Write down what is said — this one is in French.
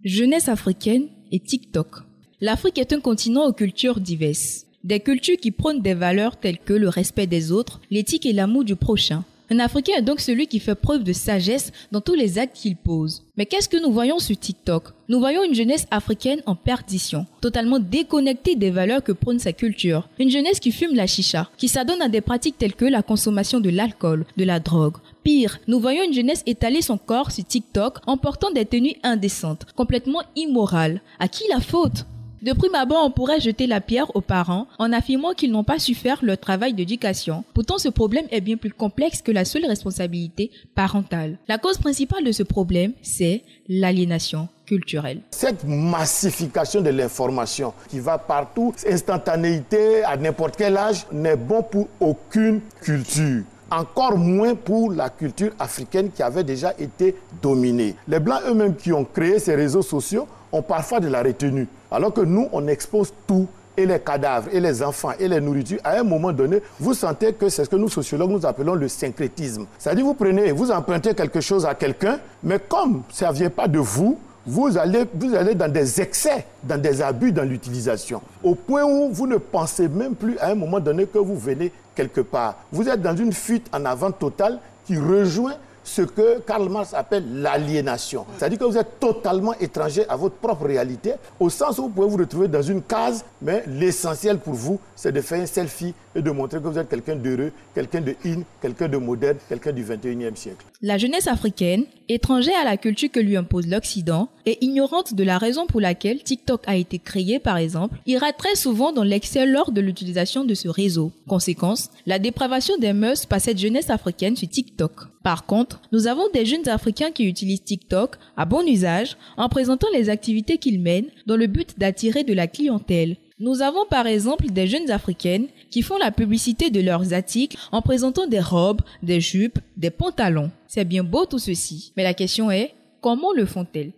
Jeunesse africaine et TikTok. L'Afrique est un continent aux cultures diverses. Des cultures qui prônent des valeurs telles que le respect des autres, l'éthique et l'amour du prochain. Un Africain est donc celui qui fait preuve de sagesse dans tous les actes qu'il pose. Mais qu'est-ce que nous voyons sur TikTok? Nous voyons une jeunesse africaine en perdition, totalement déconnectée des valeurs que prône sa culture. Une jeunesse qui fume la chicha, qui s'adonne à des pratiques telles que la consommation de l'alcool, de la drogue. Pire, nous voyons une jeunesse étaler son corps sur TikTok en portant des tenues indécentes, complètement immorales. À qui la faute? De prime abord, on pourrait jeter la pierre aux parents en affirmant qu'ils n'ont pas su faire leur travail d'éducation. Pourtant, ce problème est bien plus complexe que la seule responsabilité parentale. La cause principale de ce problème, c'est l'aliénation culturelle. Cette massification de l'information qui va partout, instantanéité à n'importe quel âge, n'est bon pour aucune culture. Encore moins pour la culture africaine qui avait déjà été dominée. Les Blancs eux-mêmes qui ont créé ces réseaux sociaux ont parfois de la retenue. Alors que nous, on expose tout, et les cadavres, et les enfants, et les nourritures. À un moment donné, vous sentez que c'est ce que nous, sociologues, nous appelons le syncrétisme. C'est-à-dire, vous empruntez quelque chose à quelqu'un, mais comme ça ne vient pas de vous, vous allez dans des excès, dans des abus dans l'utilisation. Au point où vous ne pensez même plus à un moment donné que vous venez quelque part. Vous êtes dans une fuite en avant totale qui rejoint ce que Karl Marx appelle l'aliénation. C'est-à-dire que vous êtes totalement étranger à votre propre réalité, au sens où vous pouvez vous retrouver dans une case, mais l'essentiel pour vous, c'est de faire un selfie et de montrer que vous êtes quelqu'un d'heureux, quelqu'un de in, quelqu'un de moderne, quelqu'un du 21e siècle. La jeunesse africaine, étrangère à la culture que lui impose l'Occident et ignorante de la raison pour laquelle TikTok a été créé par exemple, ira très souvent dans l'excès lors de l'utilisation de ce réseau. Conséquence, la dépravation des mœurs par cette jeunesse africaine sur TikTok. Par contre, nous avons des jeunes Africains qui utilisent TikTok à bon usage en présentant les activités qu'ils mènent dans le but d'attirer de la clientèle. Nous avons par exemple des jeunes Africaines qui font la publicité de leurs articles en présentant des robes, des jupes, des pantalons. C'est bien beau tout ceci, mais la question est, comment le font-elles?